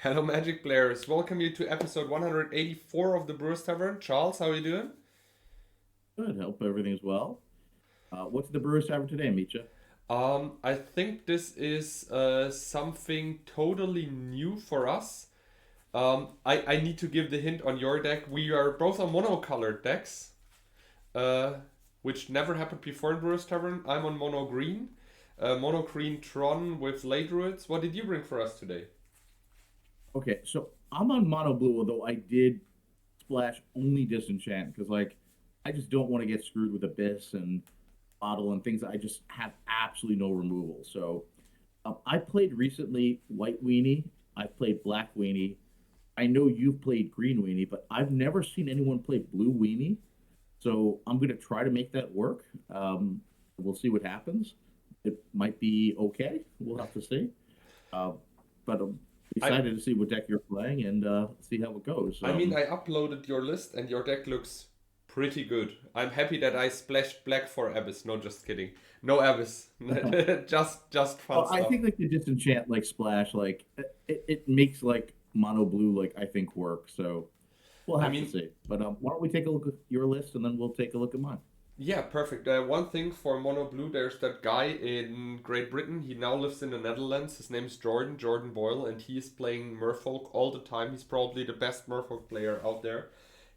Hello, Magic Players. Welcome you to episode 184 of the Brewers Tavern. Charles, how are you doing? Good. Hope everything's well. What's the Brewers Tavern today, Mitja? I think this is something totally new for us. I need to give the hint on your deck. We are both on monocolored decks, uh, which never happened before in Brewers Tavern. I'm on mono green Tron with late Druids. What did you bring for us today? Okay, so I'm on mono blue, although I did splash only disenchant because, I just don't want to get screwed with abyss and bottle and things. I just have absolutely no removal. So I played recently white weenie. I played black weenie. I know you've played green weenie, but I've never seen anyone play blue weenie. So I'm going to try to make that work. We'll see what happens. It might be okay. We'll have to see. Uh, but I'm I excited to see what deck you're playing and see how it goes. I mean, I uploaded your list and your deck looks pretty good. I'm happy that I splashed black for Abyss. No, just kidding. No Abyss. just fun Well, I stuff. think the disenchant splash it makes mono blue I think work. So we'll I have to mean, see. But why don't we take a look at your list and then we'll take a look at mine. yeah, perfect. One thing for Mono Blue, there's that guy in Great Britain. He now lives in the Netherlands. His name is Jordan Boyle, and he is playing Merfolk all the time. He's probably the best Merfolk player out there.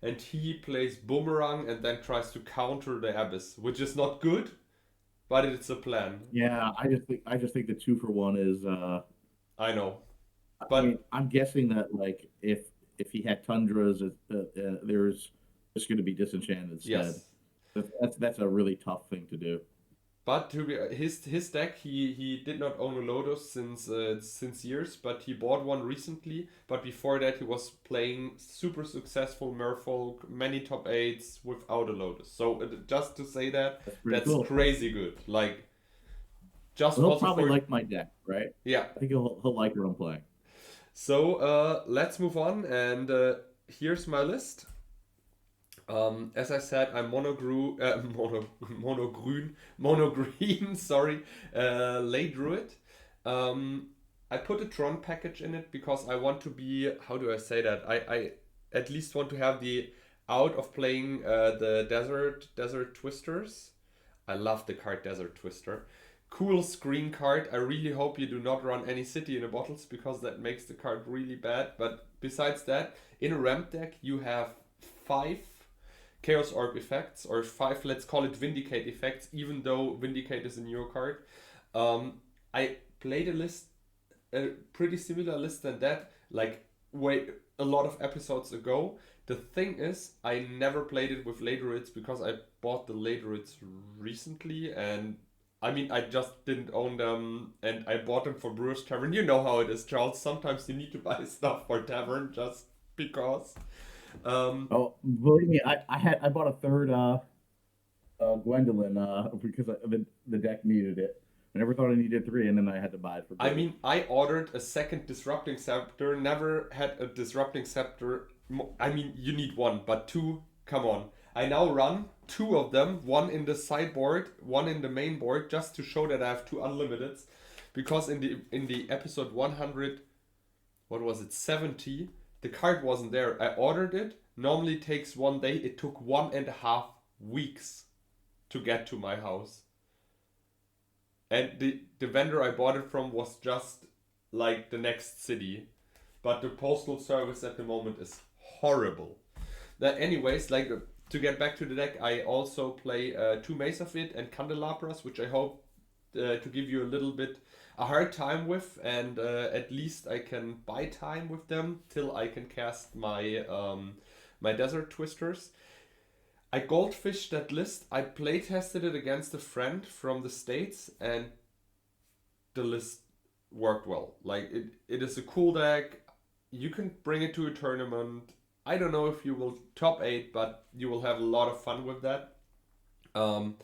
And he plays Boomerang and then tries to counter the Abyss, which is not good, but it's a plan. Yeah, I just think the 2 for 1 is I know. I mean, But I'm guessing that if he had tundras, there's just going to be disenchanted instead. yes. That's a really tough thing to do. But to be his deck, he did not own a Lotus since years, but he bought one recently. But before that, he was playing super successful Merfolk, many top eights without a Lotus. So just to say that, That's pretty that's cool. crazy good. Like just Well, he'll also probably for like my deck, right? yeah. I think he'll like what I'm playing. So let's move on, and here's my list. As I said, I'm mono green. Sorry, late Druid. I put a Tron package in it because I want to be. How do I say that? I at least want to have the out of playing the desert twisters. I love the card Desert Twister. Cool screen card. I really hope you do not run any city in the bottles because that makes the card really bad. But besides that, in a ramp deck you have five Chaos Orb effects, or five, let's call it Vindicate effects, even though Vindicate is a new card. I played a list, a pretty similar list than that, like way a lot of episodes ago. The thing is, I never played it with Laderids because I bought the Laderids recently, and I mean, I just didn't own them, and I bought them for Brewers Tavern. You know how it is, Charles. Sometimes you need to buy stuff for Tavern just because. Um, Oh, believe me, I bought a third Gwendolyn because the deck needed it. I never thought I needed three, and then I had to buy it for I Druid. mean, I ordered a second Disrupting Scepter, never had a Disrupting Scepter. I mean, you need one, but two, come on. I now run two of them, one in the sideboard, one in the main board, just to show that I have two unlimiteds. Because in the episode 100, what was it, 70, the card wasn't there. I ordered it. Normally it takes 1 day. It took 1.5 weeks to get to my house. And the vendor I bought it from was just like the next city, but the postal service at the moment is horrible. That anyways, like to get back to the deck, I also play two Mace of It and Candelabras, which I hope to give you a little bit a hard time with, and at least I can buy time with them till I can cast my Desert Twisters. I goldfished that list. I play tested it against a friend from the States, and the list worked well. Like it is a cool deck. You can bring it to a tournament. I don't know if you will top eight, but you will have a lot of fun with that. Um,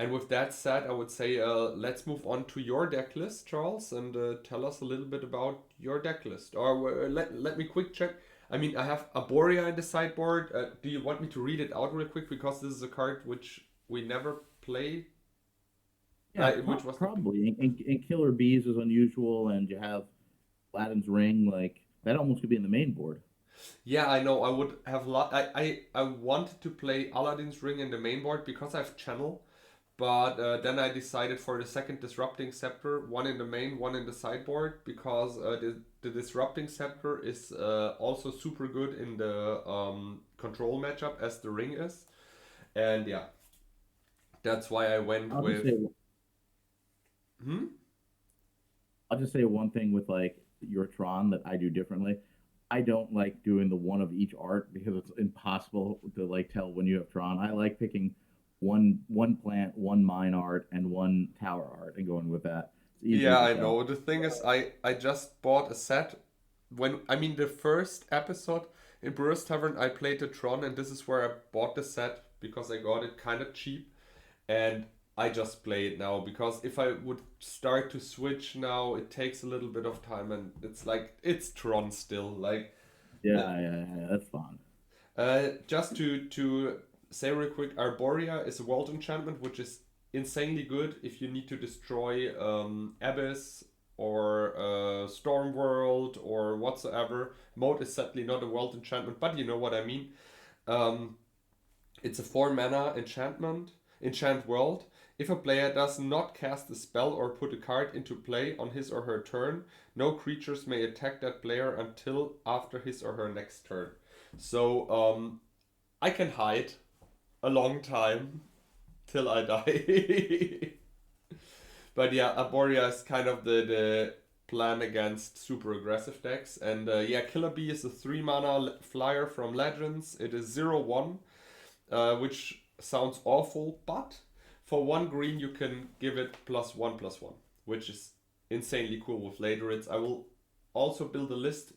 and with that said, I would say let's move on to your deck list, Charles, and tell us a little bit about your deck list. Or let me quick check. I mean, I have Arborea in the sideboard. Do you want me to read it out real quick because this is a card which we never play, Yeah, which was not. probably. And Killer Bees is unusual, and you have Aladdin's Ring. That almost could be in the main board. Yeah, I know. I would have I wanted to play Aladdin's Ring in the main board because I have channel, but then I decided for the second Disrupting Scepter, one in the main, one in the sideboard, because the Disrupting Scepter is also super good in the control matchup as the ring is, and yeah, that's why I went I'll just with. say Hmm? I'll just say one thing with like your Tron that I do differently. I don't like doing the one of each art because it's impossible to like tell when you have Tron. I like picking one plant, one mine art, and one tower art and going with that. It's easier Yeah, to I tell. know. The thing is, I just bought a set. When I mean the first episode in Brewers Tavern, I played the Tron, and this is where I bought the set because I got it kind of cheap, and I just play it now because if I would start to switch now, it takes a little bit of time, and it's like it's Tron still. Like, Yeah, uh, that's fun. just to say real quick, Arborea is a world enchantment, which is insanely good if you need to destroy Abyss or Storm World or whatsoever. Mode is sadly not a world enchantment, but you know what I mean. Um, it's a 4 mana enchantment, enchant world. If a player does not cast a spell or put a card into play on his or her turn, no creatures may attack that player until after his or her next turn. So I can hide a long time till I die. But yeah, Arborea is kind of the plan against super aggressive decks. And yeah, Killer Bee is a 3 mana flyer from Legends. It is 0/1, which sounds awful, but for 1 green you can give it +1/+1, which is insanely cool with Laterids. I will also build a list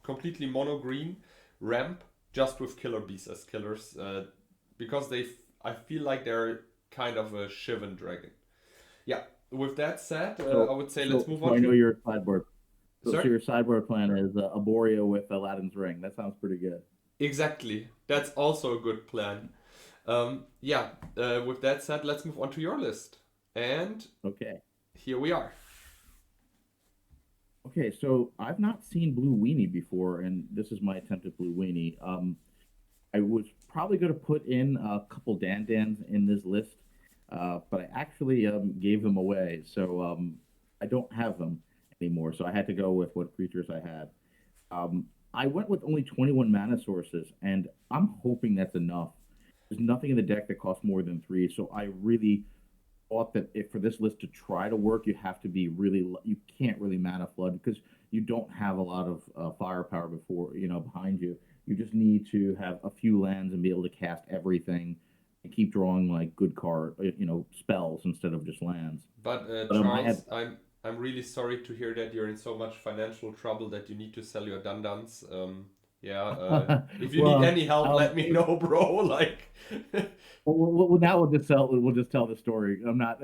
completely mono green ramp just with Killer Bees as killers, because I feel like they're kind of a Shivan dragon. Yeah. With that said, I So, would say let's so, move so on I know to. your sideboard. So Sir. your sideboard plan is Arborea with Aladdin's ring. That sounds pretty good. Exactly. That's also a good plan. Yeah. With that said, let's move on to your list. And Okay. here we are. Okay, so I've not seen Blue Weenie before, and this is my attempt at Blue Weenie. I was probably going to put in a couple Dandans in this list, but I actually gave them away, so I don't have them anymore. So I had to go with what creatures I had. Um, I went with only 21 mana sources, and I'm hoping that's enough. There's nothing in the deck that costs more than three, so I really thought that if for this list to try to work, you have to be really you can't really mana flood because you don't have a lot of firepower before behind you. You just need to have a few lands and be able to cast everything and keep drawing like good card spells instead of just lands. But But I had Charles, I'm really sorry to hear that you're in so much financial trouble that you need to sell your Dundans. Yeah. If you need well, any help, let me know, bro. Like. Now we'll just tell the story. I'm not.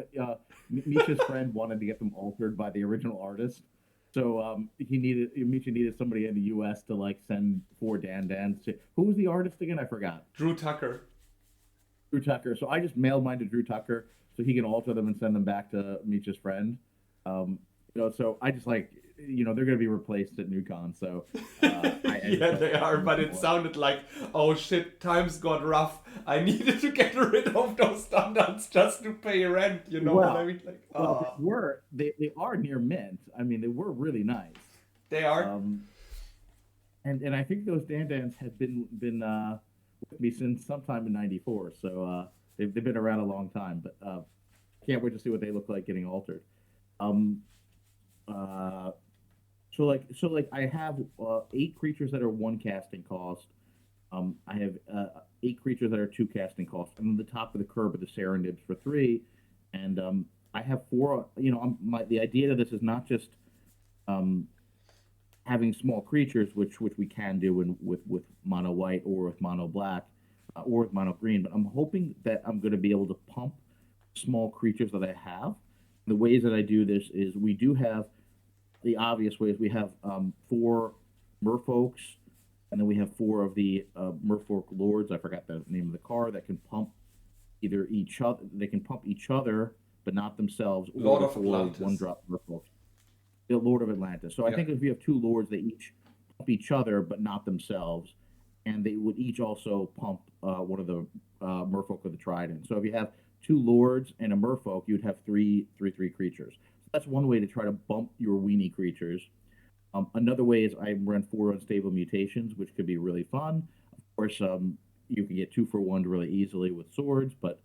Misha's friend wanted to get them altered by the original artist, so Misha needed somebody in the U.S. to like send 4 Dan to. Who was the artist again? I forgot. Drew Tucker. Drew Tucker. So I just mailed mine to Drew Tucker so he can alter them and send them back to Misha's friend. So I just like they're going to be replaced at NewCon. So I just Yeah, they are, but it sounded like, oh shit, times got rough. I needed to get rid of those Dundans just to pay rent. You know what I well, mean? Like, they are near mint. I mean, they were really nice. they are. Um, and I think those Dandans had been with me since sometime in '94. So they've been around a long time. But can't wait to see what they look like getting altered. Um, uh, so like I have 8 creatures that are 1 casting cost. I have 8 creatures that are 2 casting cost, and on the top of the curve are the Serendibs for 3. And I have 4. The idea of this is not just um, having small creatures, which we can do with mono white or with mono black or with mono green. But I'm hoping that I'm going to be able to pump small creatures that I have. The ways that I do this is we do have the obvious ways. We have 4 merfolks, and then we have 4 of the merfolk lords. I forgot the name of the card that can pump either each other. They can pump each other, but not themselves, or Lord the of 4 Atlantis. one-drop merfolks. The Lord of Atlantis. So I Yeah. think if you have 2 lords, they each pump each other, but not themselves. And they would each also pump one of the merfolk of the trident. So if you have two lords and a merfolk, you'd have three creatures. So that's one way to try to bump your weenie creatures. Another way is I run 4 unstable mutations, which could be really fun. Of course, you can get 2 for 1 really easily with swords, but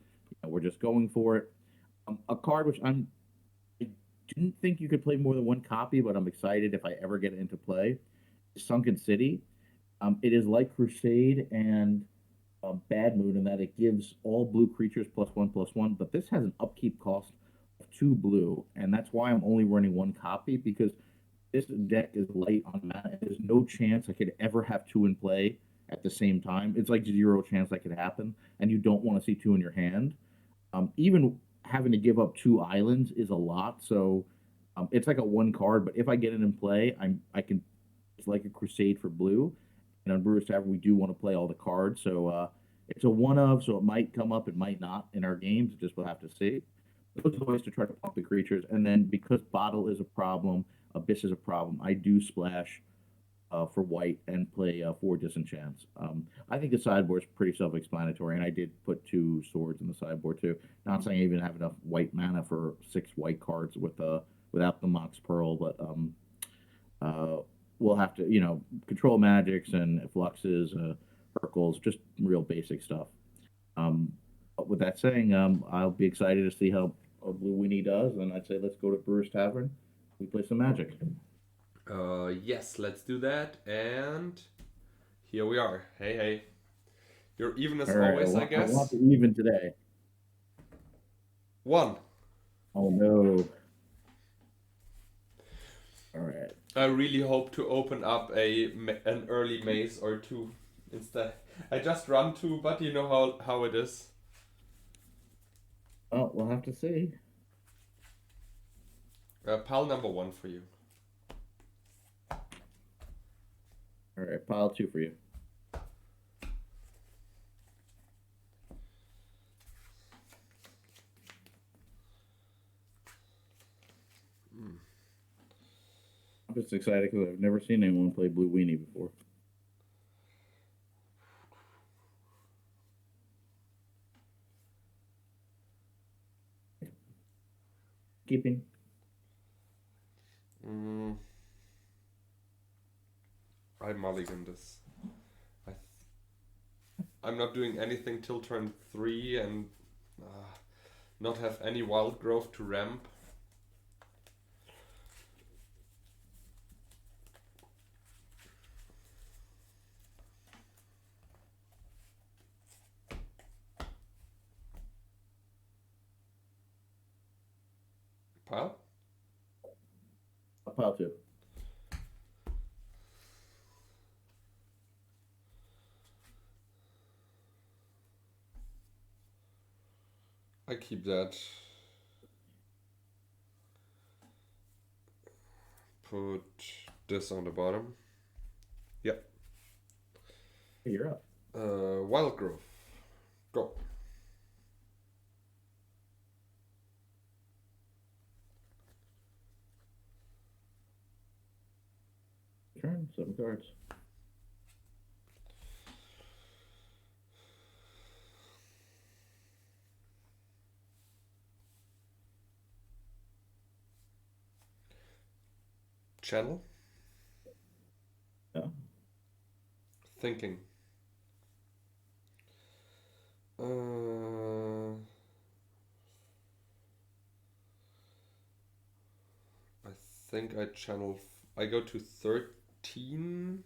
we're just going for it. A card which I didn't think you could play more than one copy, but I'm excited if I ever get it into play. Sunken City. It is like Crusade and Bad Moon in that it gives all blue creatures +1/+1, but this has an upkeep cost of 2 blue, and that's why I'm only running one copy because this deck is light on mana. And there's no chance I could ever have 2 in play at the same time. It's like 0 chance that could happen, and you don't want to see 2 in your hand. Even having to give up 2 islands is a lot, so it's like a 1 card. But if I get it in play, I can. It's like a crusade for blue, and on Brewers Tavern we do want to play all the cards. So it's a one of, so it might come up, it might not in our games. Just we'll have to see. Those are the ways to try to pump the creatures, and then because bottle is a problem, abyss is a problem. I do splash for white and play 4 disenchants. I think the sideboard is pretty self-explanatory, and I did put 2 swords in the sideboard too. Not saying I even have enough white mana for 6 white cards without the Mox Pearl, but we'll have to control magics and fluxes, Urkels, just real basic stuff. But with that saying, I'll be excited to see how Blue Weenie does, and I'd say let's go to Brewers Tavern. We play some Magic. Yes, let's do that. And here we are. Hey, hey. You're even as always, I guess. I want to even today. 1. Oh no. All right. I really hope to open up an early maze or 2 instead. I just run 2, but you know how it is. Oh, we'll have to see. Pile number 1 for you. All right, pile 2 for you. I'm just excited because I've never seen anyone play Blue Weenie before. Keeping. I mulligan this. I'm not doing anything till turn 3 and not have any wild growth to ramp. Pile? A pile 2. I keep that. Put this on the bottom. Yep. Hey, you're up. Wild growth. Go. Turn 7 cards. Channel. Yeah. Thinking. I think I channel. I go to 13.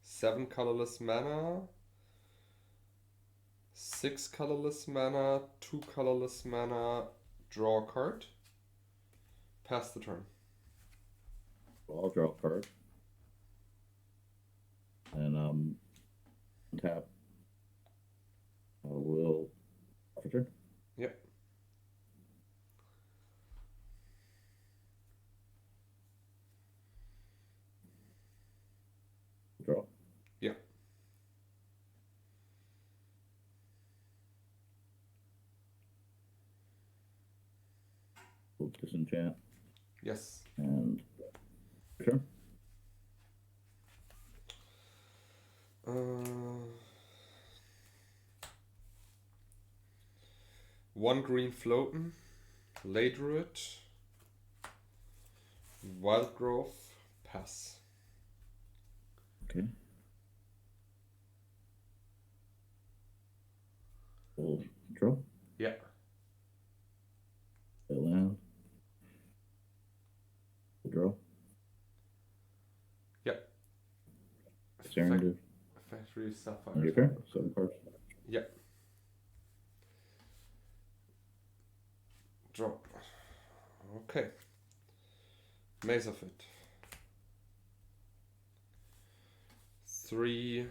7 colorless mana. 6 colorless mana. 2 colorless mana. Draw a card. Pass the turn. I'll draw a card. And tap. I will return. Yep. Draw. Yep. We'll disenchant. Yes. And return. 1 green floatin, late Druid, wild growth, pass. Okay. We'll draw. Yeah. Play land. We'll draw. Yeah. Serenade. Factory Sapphire. Okay. 7 cards. Yeah. Draw. Okay. Maze of it. 3,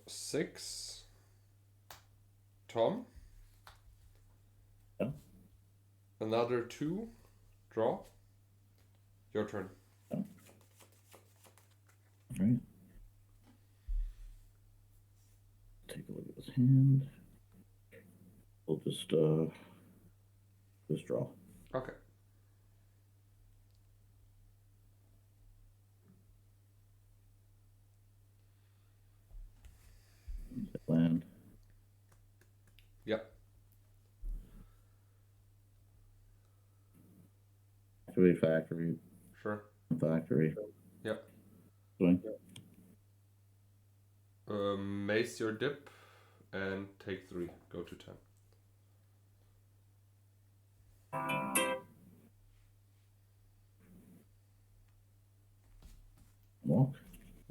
6. Tom. Yeah. Another 2. Draw. Your turn. Yeah. All right. Take a look at his hand. We'll just draw. Okay. Land. Yeah. Activate factory. Sure. Factory. Yeah. Swing. Mace your dip and take 3. Go to 10. Walk.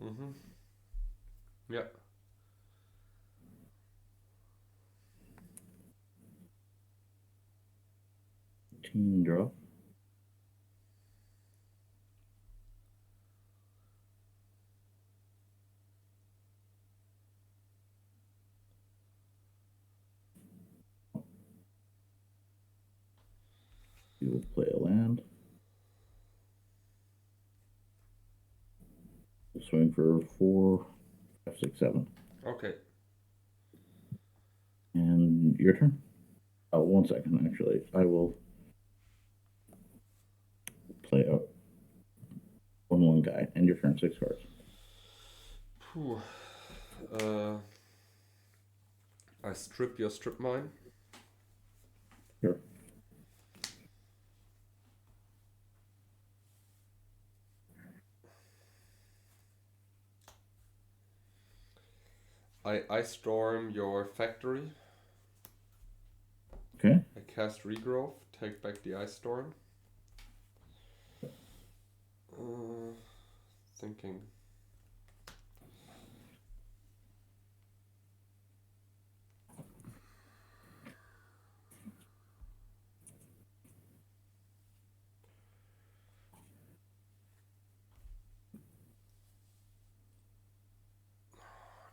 Mm-hmm. Yeah. Team draw. You will play a land. We'll swing for 4, 5, 6, 7. Okay. And your turn. Oh, 1 second, actually. I will play a 1/1 guy. And your turn, 6 cards. Phew. I strip your strip mine. Sure. I storm your factory. Okay. I cast regrowth. Take back the ice storm. Thinking.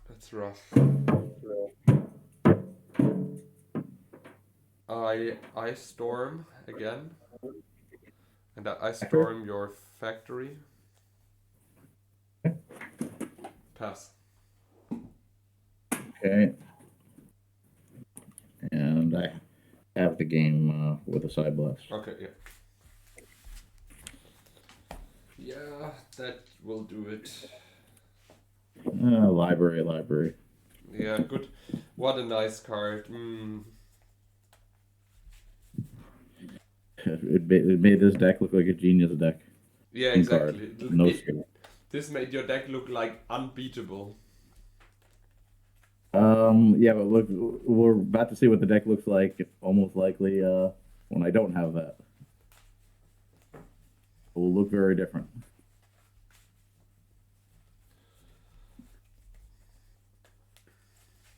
That's rough. I storm again, and I storm your factory. Pass. Okay. And I have the game with a side blast. Okay, yeah. Yeah, that will do it. Library. Yeah, good. What a nice card. It made this deck look like a genius deck. Yeah, exactly. No skill. This made your deck look like unbeatable. Yeah, but look, we're about to see what the deck looks like. Almost likely, when I don't have that, it will look very different.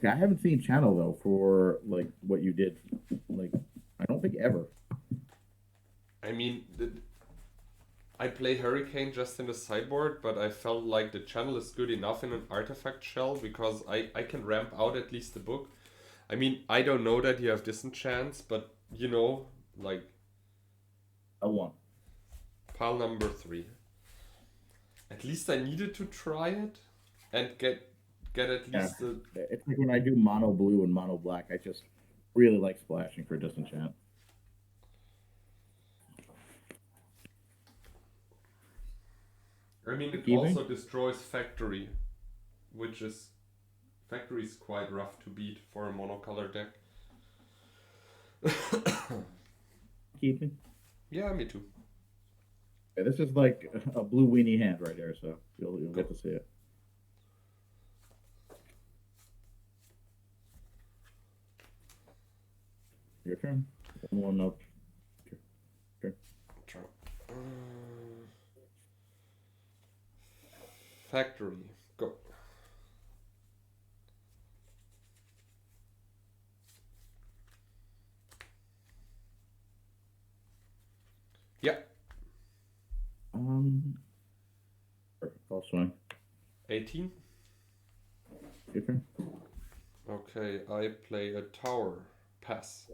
I haven't seen channel though for like what you did. Like, I don't think ever. I mean, I play Hurricane just in the sideboard, but I felt like the channel is good enough in an artifact shell because I can ramp out at least the book. I mean, I don't know that you have disenchants, but you know, like. L1. Pile number 3. At least I needed to try it and get at least the. It's like when I do mono blue and mono black, I just really like splashing for disenchant. I mean, it also destroys factory, which is Factory is quite rough to beat for a monocolor deck. Keeping. Yeah, me too. Okay, this is like a blue weenie hand right here, so you'll get to see it. Your turn. One up. Sure. Factory, go. Yeah. I'll swing. 18. Your turn. Okay, I play a tower. Pass.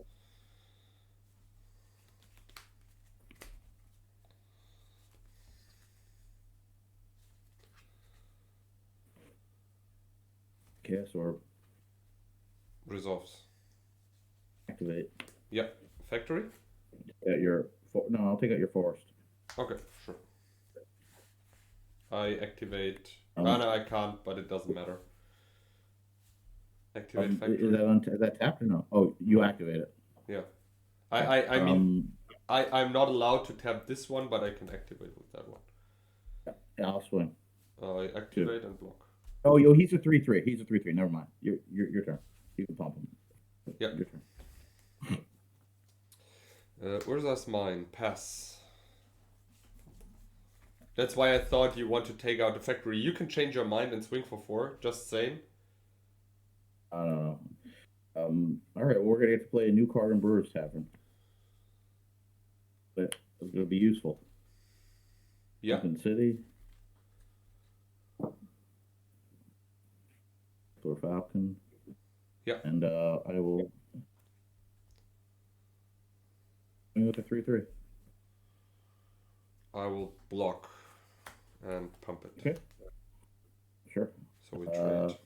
Chaos Orb. Resolves. Activate. Yeah. Factory? At your no, I'll take out your forest. Okay, sure. I activate. No, I can't, but it doesn't matter. Activate factory. Is that tapped or no? Oh, you activate it. Yeah. I mean, I'm not allowed to tap this one, but I can activate with that one. Yeah, I'll swing. I activate and block. Oh, he's a 3/3. He's a 3/3. Never mind. Your turn. You can pump him. Yeah. Your turn. Where's us mine? Pass. That's why I thought you want to take out the factory. You can change your mind and swing for 4. Just saying. I don't know. All right, we're gonna get to play a new card in Brewers Tavern. But it's gonna be useful. Yeah. Open City. For Falcon. Yeah. And I will swing with a 3/3. I will block and pump it. Okay. Sure. So we trade.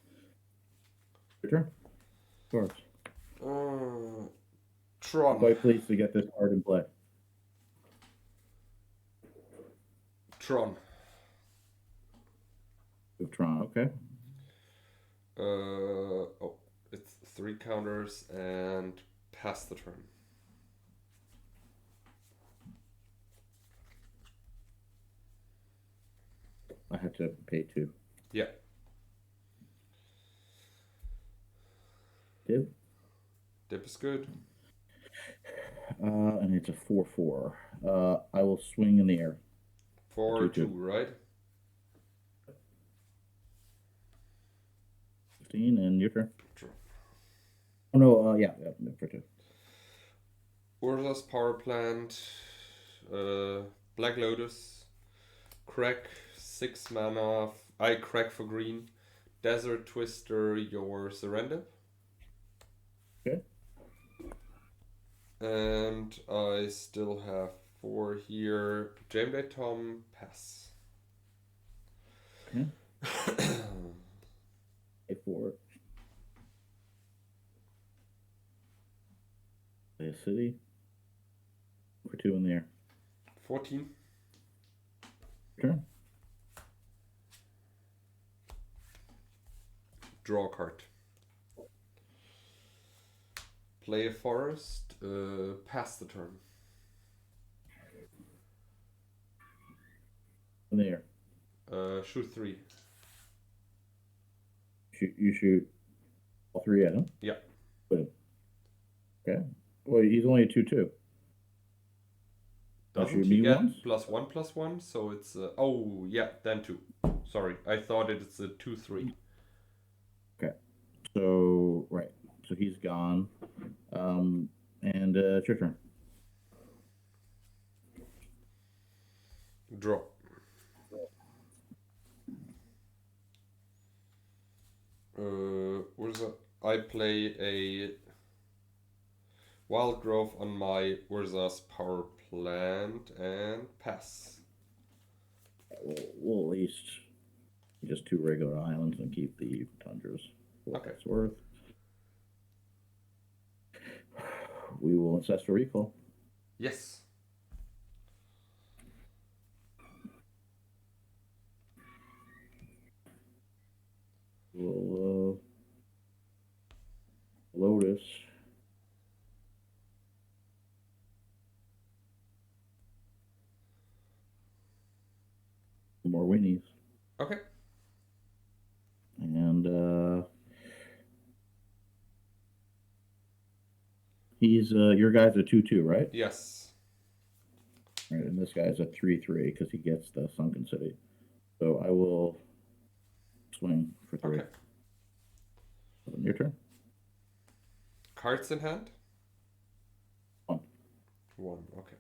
Your turn. Of course. Tron. I'm quite pleased to get this card in play. Tron. With Tron, okay. Oh, it's 3 counters and pass the turn. I have to pay 2. Yeah. Dib. Dip is good. And it's a 4/4. I will swing in the air. 4/2, right? 15, and your turn. Sure. Oh no, yeah, for 2. Urza's Power Plant. Black Lotus. Crack 6 mana. I crack for green. Desert Twister, your surrender. Okay. And I still have 4 here. James Day Tom, pass. Okay. A4. Play a city. For 2 in the air. 14. Turn. Draw a card. Play a forest. Pass the turn. In the air. Shoot 3. You shoot all 3 at him? Yeah. Okay. Well, he's only a 2/2. Doesn't he get +1/+1? So it's oh yeah, then 2. Sorry, I thought it's a 2/3. Okay. So right. So he's gone. And it's your turn. Draw. Where's that? I play a Wild Growth on my Urza's Power Plant and pass. We'll at least just 2 regular islands and keep the tundras. What Okay. it's worth. We will Ancestral Recall. Yes. We'll Weenies. Okay. And he's your guy's a 2/2, right? Yes. Right, and this guy's a 3/3 because he gets the Sunken City. So I will swing for 3. Okay. Your turn. Cards in hand? 1. 1, okay.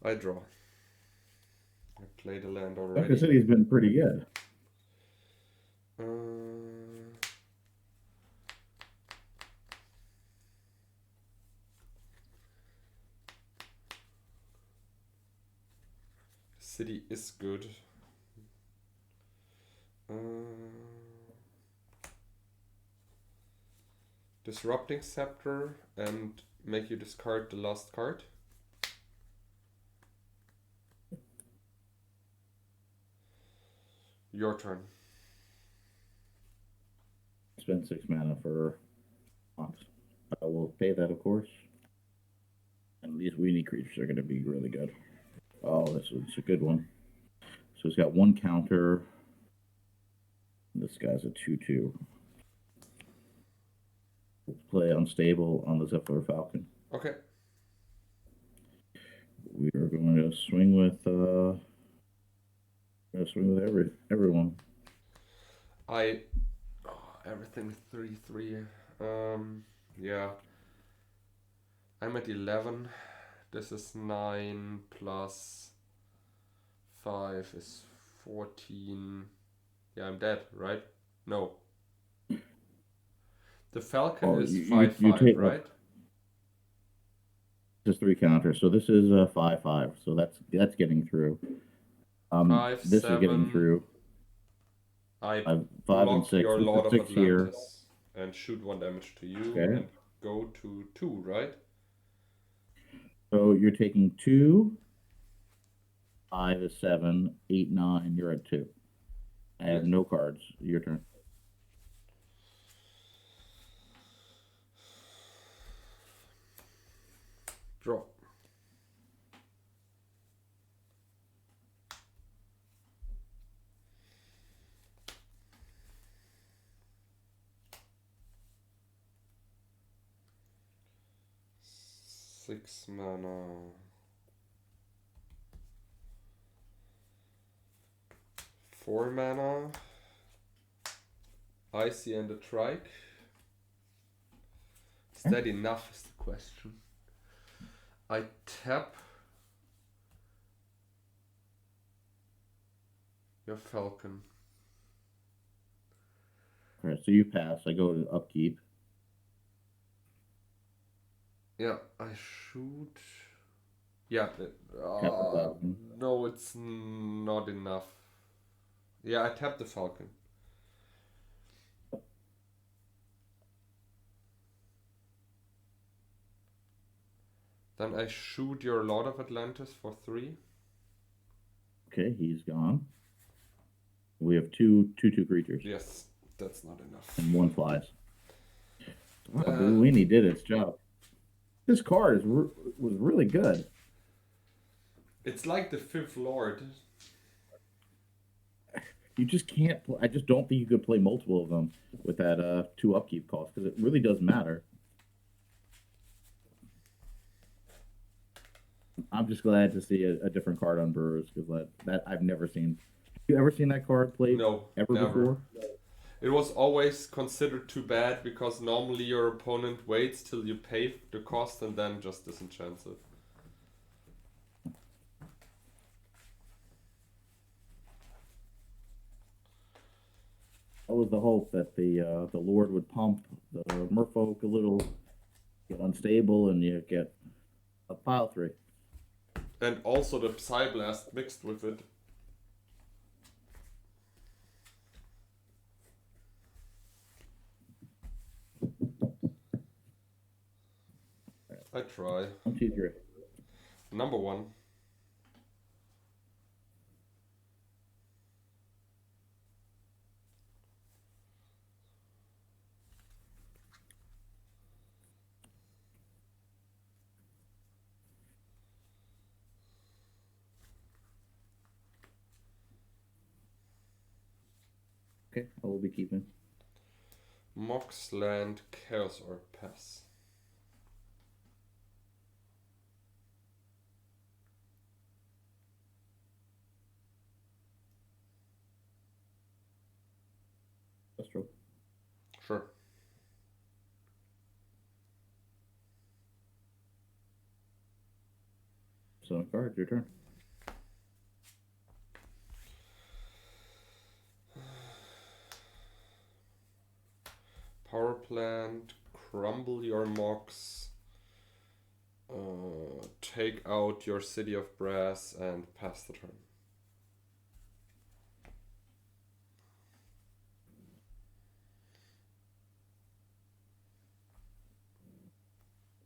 I draw. I play the land Sunken already. City's been pretty good. City is good. Disrupting Scepter and make you discard the last card. Your turn. Spend 6 mana for Ox. I will pay that, of course. And these weenie creatures are going to be really good. Oh, this is a good one. So he's got 1 counter. This guy's a 2/2. Let's play Unstable on the Zephyr Falcon. Okay. We are going to swing with everyone. Everything is 3/3. Yeah. I'm at 11. This is 9 plus 5 is 14. Yeah, I'm dead, right? No. The Falcon is 5/5, right? Just 3 counters. So this is 5/5. So that's getting through. 5, this 7. is getting through. I 5 and 6. your This Lord is of 6 here. Atlantis and shoot 1 damage to you Okay. and go to 2, right? So you're taking 2. 5 is 7. 8, 9. You're at 2. I have no cards. Your turn. Draw. Six mana. 4 mana. Icy and a Trike. Is that enough is the question. I tap your Falcon. Alright, so you pass. I go to upkeep. Yeah, I shoot. Yeah, Falcon. no, it's not enough. Yeah, I tap the Falcon. Then I shoot your Lord of Atlantis for 3. Okay, he's gone. We have two creatures. Yes, that's not enough. And 1 flies. Wow, Weenie did its job. This card was really good. It's like the 5th Lord. You just can't. I just don't think you could play multiple of them with that 2 upkeep cost because it really does matter. I'm just glad to see a different card on Brewers because that I've never seen. Have you ever seen that card played? No, ever never. Before? It was always considered too bad because normally your opponent waits till you pay the cost and then just disenchants it. That was the hope that the Lord would pump the Merfolk a little, get unstable, and you get a pile 3. And also the Psyblast mixed with it. I try. 1, 2, 3. Number 1. Okay, I will be keeping. Mox, land, chaos, or pass. That's true. Sure. So, card, your turn. Power plant, crumble your Mox, take out your City of Brass, and pass the turn.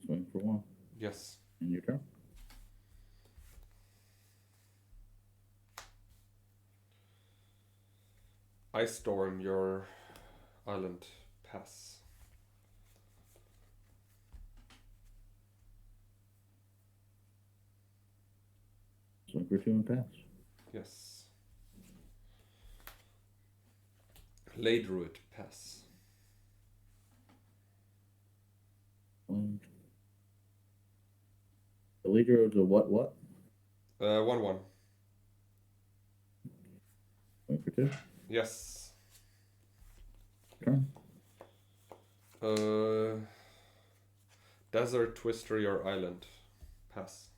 Swing for 1. Yes. And your turn. Ice Storm your island, pass. Swing for 2 and pass. Yes. Lay Druid, pass. The leader of the what? 1/1. Swing for 2. Yes. Turn. Desert Twister your island, pass.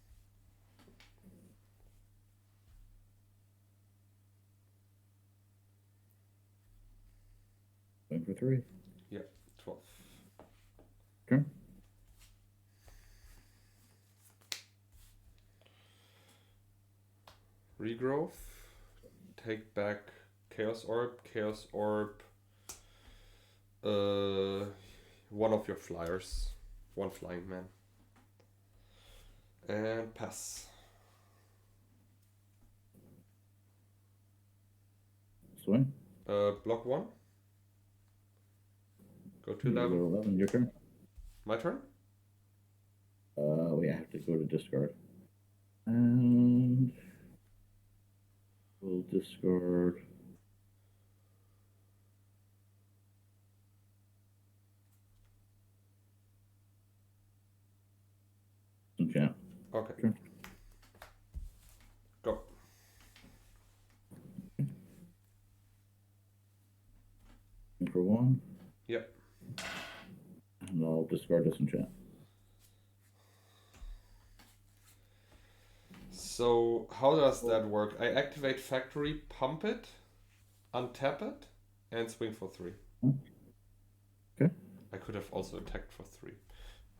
Swing for 3. Yeah, 12. Turn. Regrowth. Take back Chaos Orb. Chaos Orb. One of your flyers. One flying man. And pass. Swing. Block 1. Go to 11. 11. Your turn. My turn? We have to go to discard. And we'll discard. Enchant. Okay. Turn. Go. For 1. Yep. And I'll discard disenchant. So how does that work? I activate factory, pump it, untap it, and swing for 3. Okay. I could have also attacked for 3.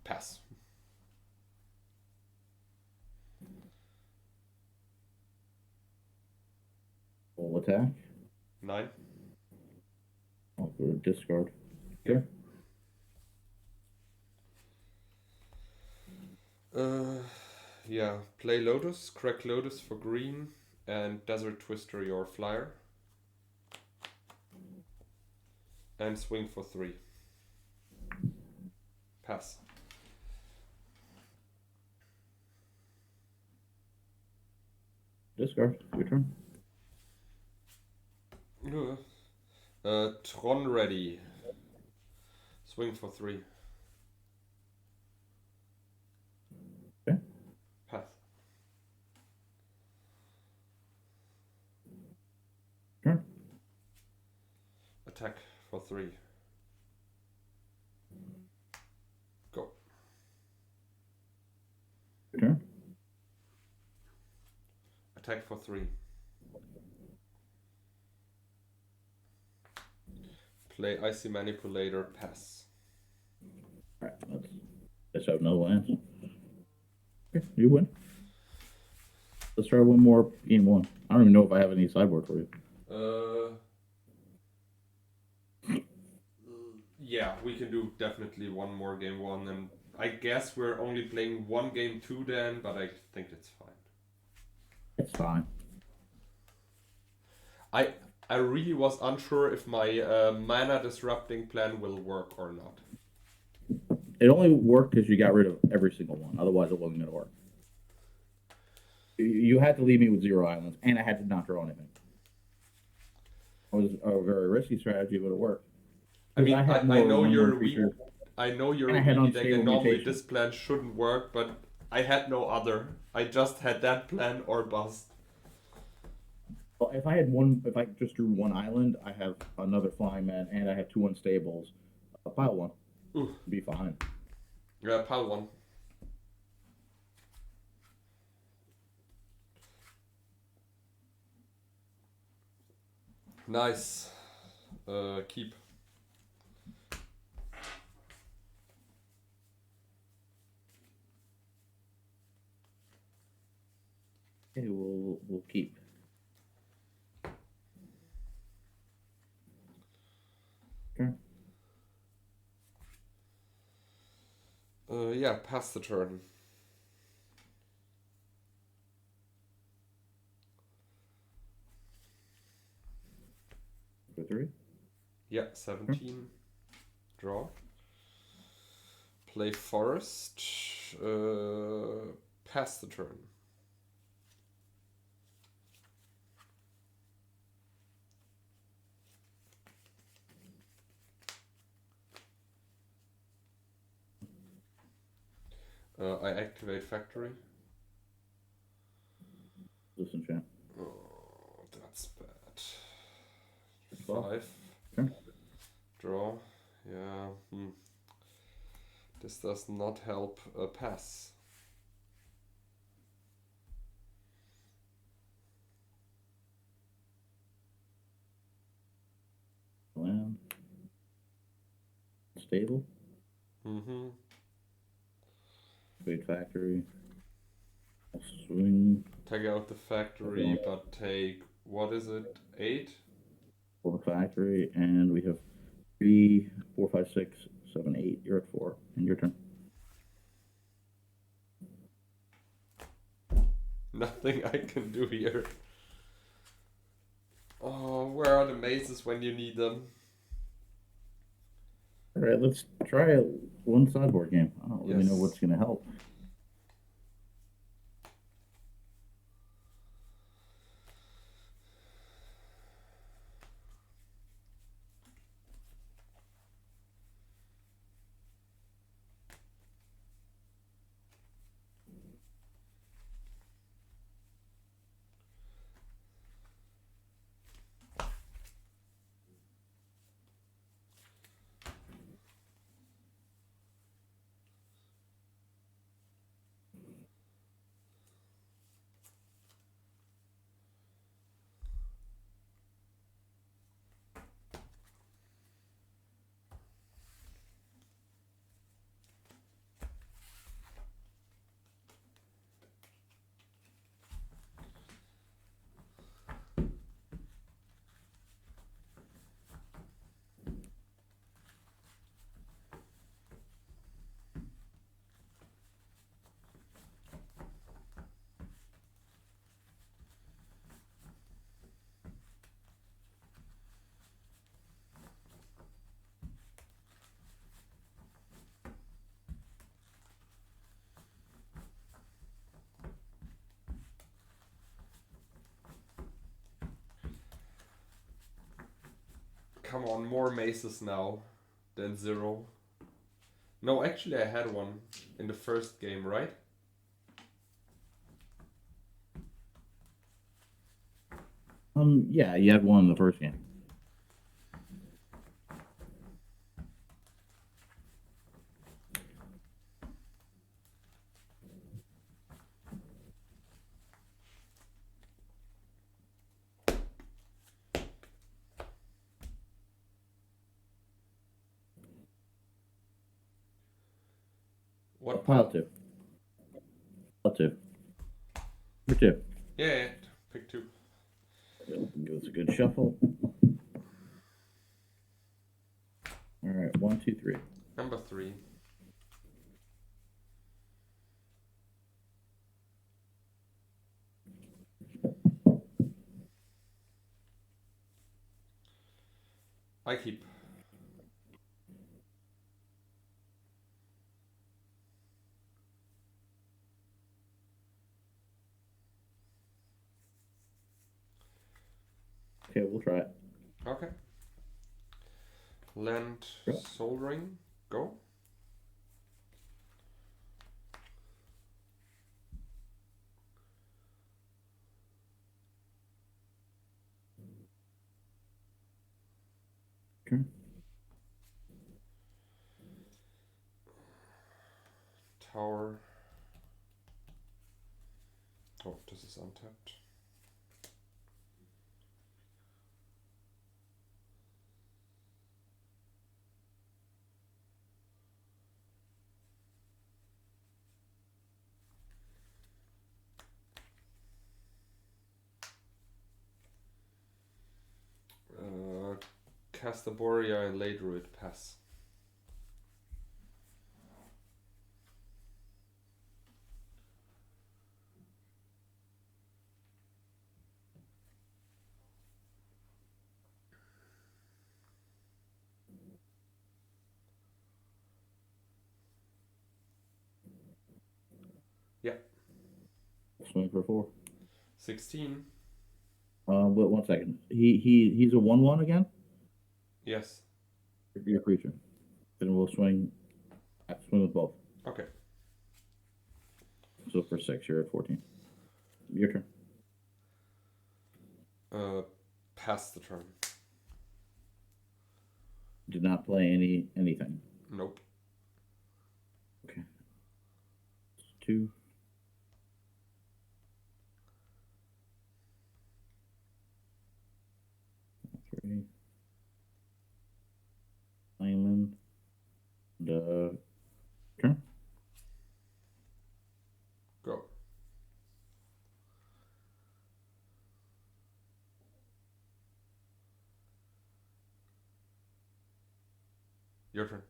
Pass. Full attack. 9. I'll go to discard. Okay. Yeah, play Lotus, crack Lotus for green, and Desert Twister your flyer. And swing for 3. Pass. Discard. Your turn. Tron ready. Swing for 3. Okay. Pass. Turn. Attack for 3. Go. Your turn. Attack for 3. Play Icy Manipulator, pass. Alright, let's have no lands. Okay, you win. Let's try one more game 1. I don't even know if I have any sideboard for you. Yeah, we can do definitely one more game 1, and I guess we're only playing one game 2 then, but I think it's fine. It's fine. I really was unsure if my mana disrupting plan will work or not. It only worked because you got rid of every single one. Otherwise, it wasn't going to work. You had to leave me with 0 islands, and I had to not draw anything. was a very risky strategy, but it worked. I Because mean, had I more know 1/1 you're a creatures, I know you're and a I had weenie deck, unstable and normally mutation. this plan shouldn't work, but I had no other. I just had that plan or bust. Well, if I just drew one island, I have another flying man, and I have 2 unstables. Pile one, Ooh. be fine. Yeah, pile one. Nice. Keep. Okay, we'll keep. Okay. Yeah, pass the turn. For 3. Yeah, 17. Draw. Play forest. Pass the turn. I activate factory. Disenchant. Oh, that's bad. 12. 5. Okay. Draw. Yeah. This does not help pass. Land. Stable. Mm-hmm. Big factory. Swing. Take out the factory, but take, what is it, 8? For the factory, and we have 3, 4, 5, 6, 7, 8. You're at 4, and your turn. Nothing I can do here. Oh, where are the mazes when you need them? All right, let's try one sideboard game. I don't really know what's going to help. Come on, more mazes now than 0. No, actually I had one in the first game, right? Yeah, you had one in the first game. What Pile pile? 2. Pile 2. Number 2. Yeah, pick 2. Give us a good shuffle. All right, 1, 2, 3. Number 3. I keep. Okay, we'll try it. Okay. Land Yeah. Soul Ring. Go. Okay. Tower. Oh, this is untapped. Cast the Borea and lay Druid. Pass. Yeah. Swing for 4. 16. Wait 1 second. He's a 1/1 again. Yes. Your creature. Then we'll swing. Swing with both. Okay. So for 6, you're at 14. Your turn. Pass the turn. Did not play anything. Nope. Okay. 2. 3. Island. Turn. Go. Your turn.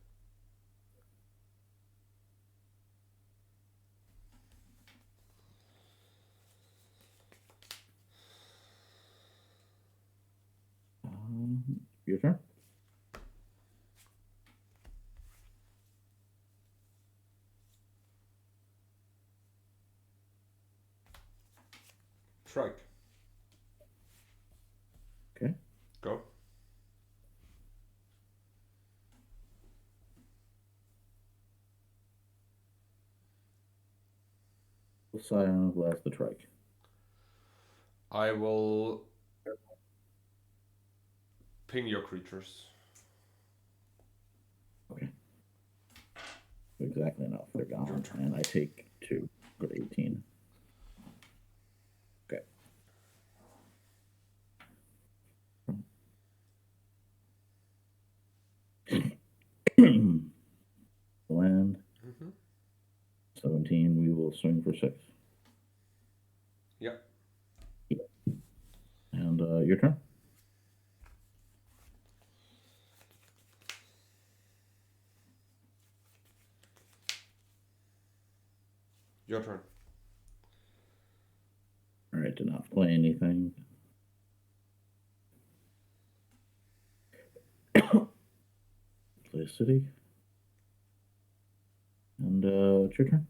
Your turn. Strike. Okay. Go. Scion blast the trike. I will ping your creatures. Okay. Exactly enough. They're gone. And I take 2. Go to 18. Okay. Land. 17. We will swing for 6. Yep. And your turn. Your turn. All right. Did not play anything. Play a city. And it's your turn.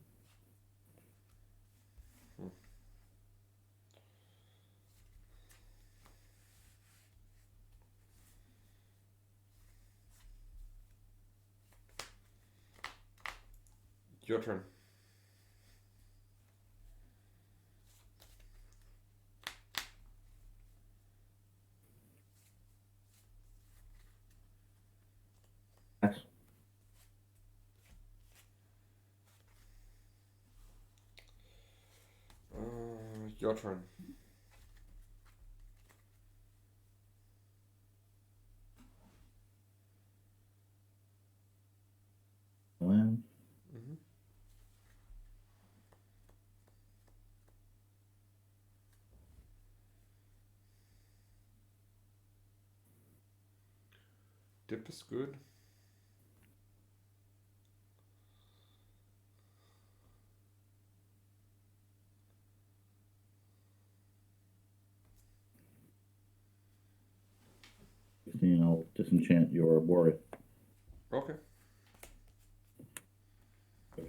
Your turn. Pass. Your turn. Land. Dip is good. I'll disenchant your Boris. Okay.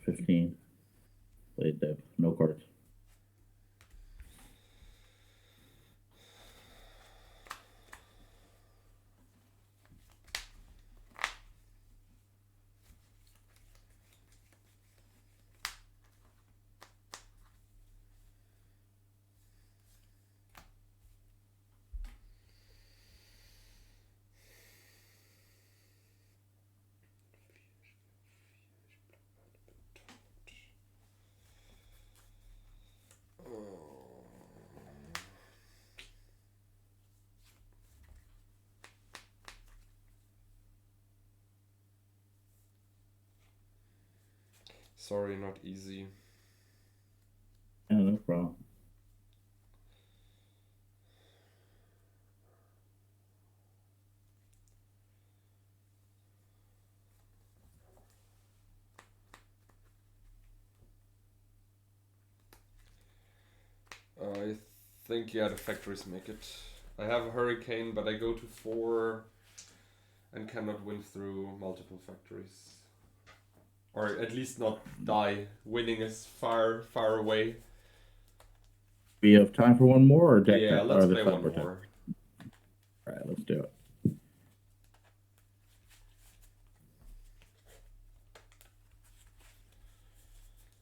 15. Played Deb. No cards. Sorry, not easy. Yeah, no problem. I think, yeah, the factories make it. I have a hurricane, but I go to 4 and cannot win through multiple factories. Or at least not die. Winning is far, far away. We have time for one more, or deck Yeah, time? let's Or the play one sideboard time? more. All right, let's do it.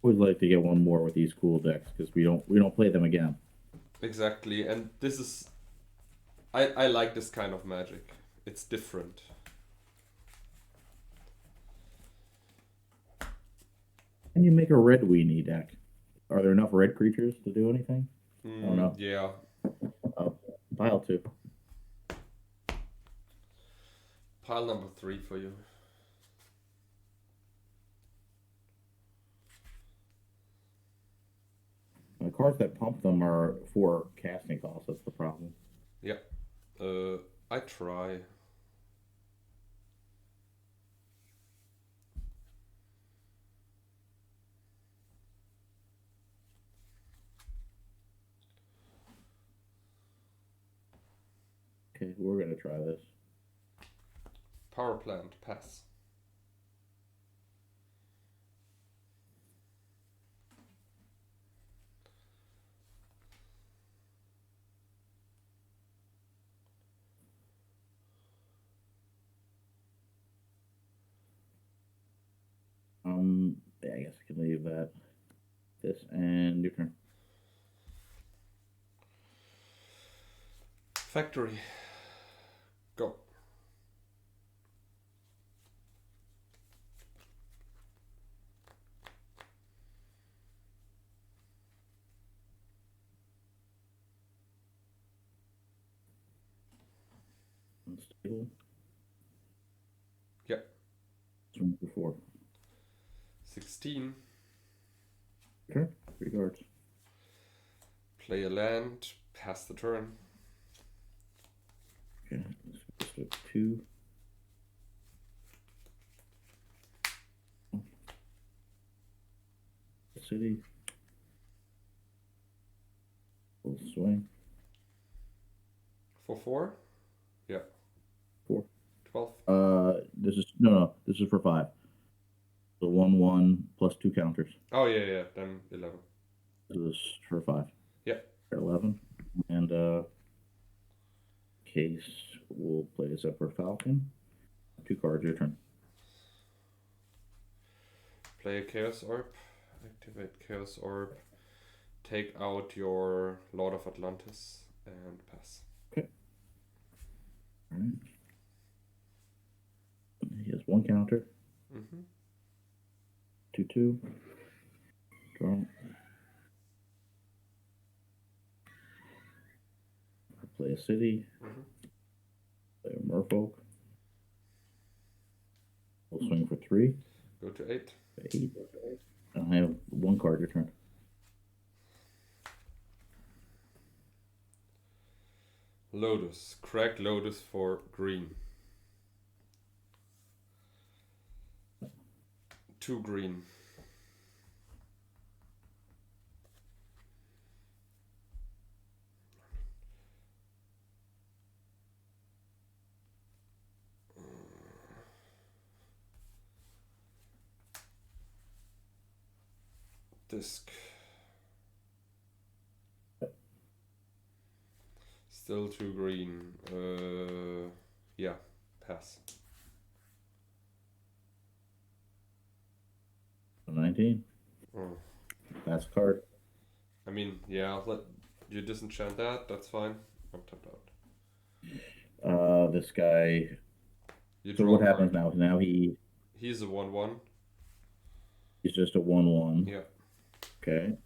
Always like to get one more with these cool decks because we don't play them again. Exactly, and this is... I like this kind of magic. It's different. Can you make a red weenie deck? Are there enough red creatures to do anything? I don't know. Yeah. Oh, pile 2. Pile number 3 for you. The cards that pump them are for casting costs. That's the problem. Yeah. I try. Okay, we're gonna try this. Power plant, pass. Yeah, I guess I can leave that. This and your turn. Factory. Go. Unstable. Yep. Swing for 4. 16. Turn. 3 cards. Play a land, pass the turn. Okay, let's go to 2. City. Full swing. For 4? Yeah. 4. 12. This is no. This is for 5. The 1/1 plus 2 counters. Oh, yeah. Then 11. This is for 5. Yeah. 11. And case will play a separate falcon. 2 cards, your turn. Play a Chaos Orb. Activate Chaos Orb. Take out your Lord of Atlantis and pass. Okay. Alright. He has 1 counter. 2/2. Draw. Play a city. Play a merfolk. We'll swing for 3. Go to 8. 8. I have 1 card, your turn. Lotus. Crack Lotus for green. 2 green. Disc. Still 2 green. Yeah, pass. 19. Pass card. I mean, yeah, let you disenchant that, that's fine. I'm tapped out. This guy. You So draw what a happens card. now? Now he's He's a 1/1. just a 1/1. Yeah. Okay.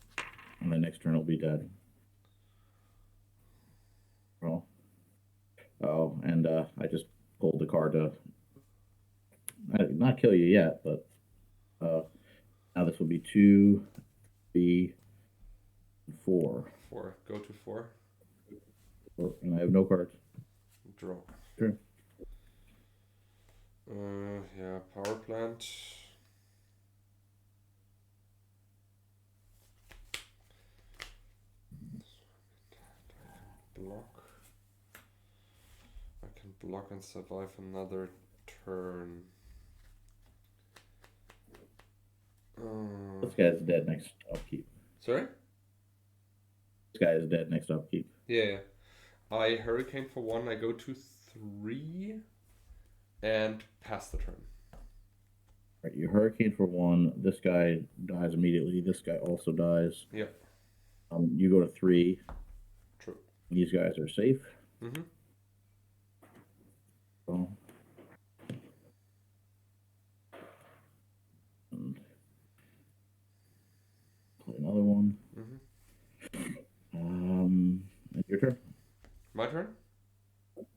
And the next turn will be dead. Well. Oh, and I just pulled the card to not kill you yet, but Now this will be 2, 3, 4. 4. Go to 4. And I have no cards. Draw. Sure. Yeah, power plant. Block. I can block and survive another turn. This guy's dead next upkeep. Sorry? This guy is dead next upkeep. Yeah. I hurricane for 1. I go to 3 and pass the turn. Right, you hurricane for 1. This guy dies immediately. This guy also dies. Yeah. You go to 3. True. These guys are safe. Mm-hmm. So, and play another one. Mm-hmm. It's your turn. My turn?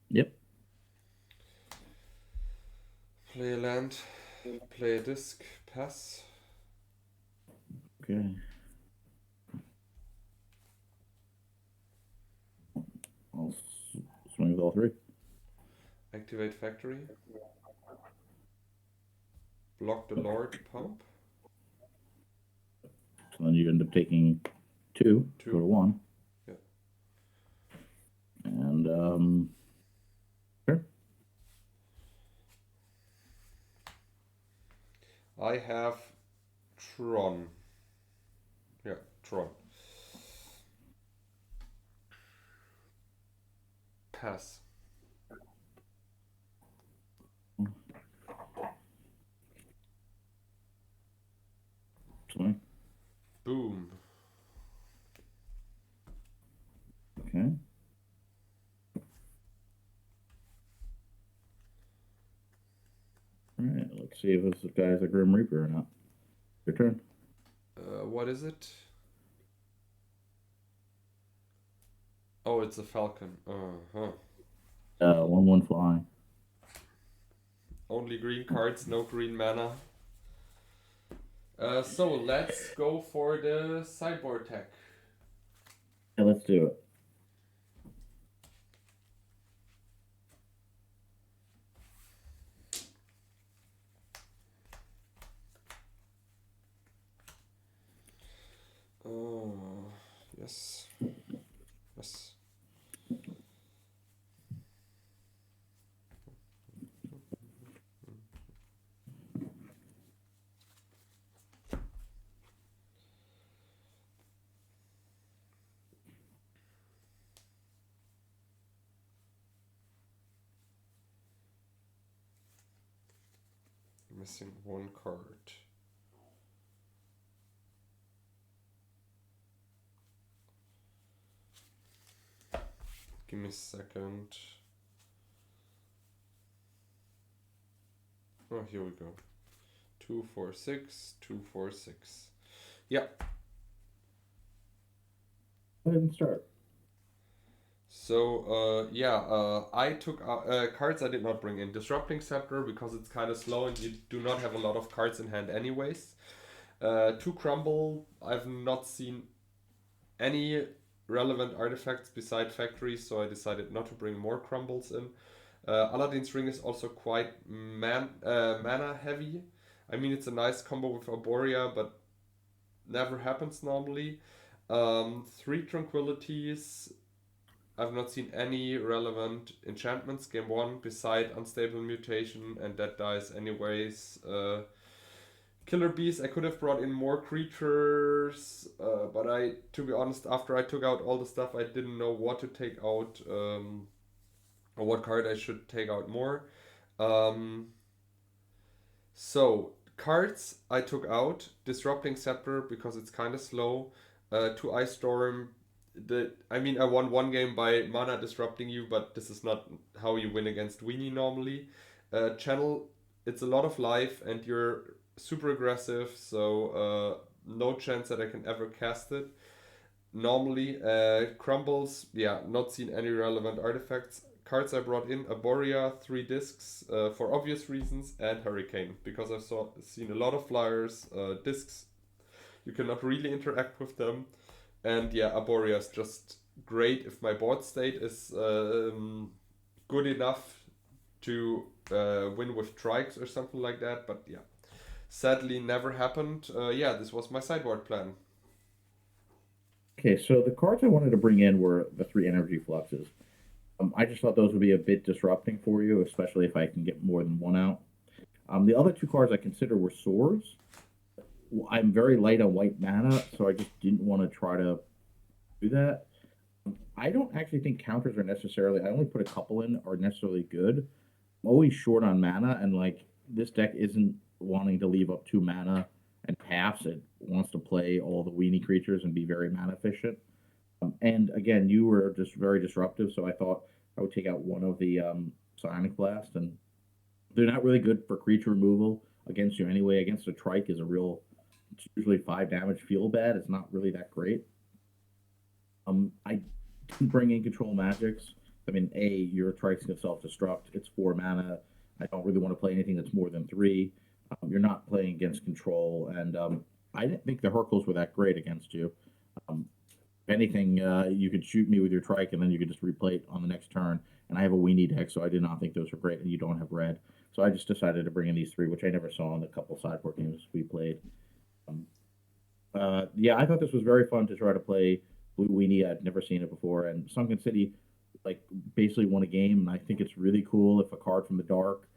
Yep. Play a land. Play a disc. Pass. Okay. I'll swing with all 3. Activate factory. Block the Lord pump. So then you end up taking 2. 2. Go to 1. Yeah. And sure. I have Tron. Yeah, Tron. Pass. Swing. Boom. Okay. All right. Let's see if this guy's a Grim Reaper or not. Your turn. What is it? Oh, it's a falcon. Uh-huh. 1/1 flying. Only green cards, no green mana. So let's go for the sideboard tech. Yeah, let's do it. Oh, yes. Yes. Missing 1 card. Give me a second. Oh, here we go. 2, 4, 6, 2, 4, 6. Yeah. Go ahead and start. So, I took cards I did not bring in. Disrupting Scepter, because it's kind of slow and you do not have a lot of cards in hand anyways. 2 Crumble, I've not seen any relevant artifacts beside factories, so I decided not to bring more Crumbles in. Aladdin's Ring is also quite mana heavy. I mean, it's a nice combo with Arborea, but never happens normally. 3 Tranquilities. I've not seen any relevant enchantments. Game 1 beside Unstable Mutation, and that dies anyways. Killer Bees, I could have brought in more creatures, but to be honest, after I took out all the stuff, I didn't know what to take out, or what card I should take out more. So, cards I took out. Disrupting Scepter, because it's kind of slow. 2 Ice Storm. I won 1 game by mana disrupting you, but this is not how you win against Weenie normally. Channel, it's a lot of life and you're super aggressive, so no chance that I can ever cast it. Normally, Crumbles, yeah, not seen any relevant artifacts. cards I brought in: Arborea, 3 discs, for obvious reasons, and Hurricane, because I've seen a lot of flyers, discs. You cannot really interact with them, and yeah, Arborea is just great if my board state is good enough to win with trikes or something like that. But yeah, sadly never happened. Yeah, this was my sideboard plan. Okay, so the cards I wanted to bring in were the 3 energy fluxes. I just thought those would be a bit disrupting for you, especially if I can get more than one out. The other 2 cards I consider were swords. I'm very light on white mana, so I just didn't want to try to do that. I don't actually think counters are necessarily. I only put a couple in are necessarily good. I'm always short on mana, and like this deck isn't wanting to leave up 2 mana and pass. It wants to play all the weenie creatures and be very mana efficient. And again, you were just very disruptive, so I thought I would take out one of the Psionic Blast, and they're not really good for creature removal against you anyway. Against a trike is a real, it's usually 5 damage. Feel bad. It's not really that great. I didn't bring in control magics. I mean, your trike's gonna self-destruct. It's 4 mana. I don't really want to play anything that's more than 3. You're not playing against control, and I didn't think the Hercules were that great against you. If anything, you could shoot me with your trike, and then you could just replay it on the next turn. And I have a weenie deck, so I did not think those were great, and you don't have red. So I just decided to bring in these 3, which I never saw in the couple sideboard games we played. Yeah, I thought this was very fun to try to play Blue Weenie. I'd never seen it before, and Sunken City, like, basically won a game, and I think it's really cool if a card from the dark,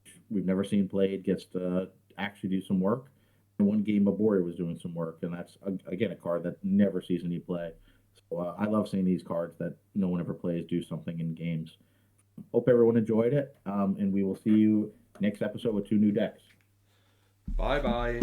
which we've never seen played, gets to actually do some work. And one game, Arborea was doing some work, and that's, again, a card that never sees any play. So I love seeing these cards that no one ever plays do something in games. Hope everyone enjoyed it, and we will see you next episode with 2 new decks. Bye bye.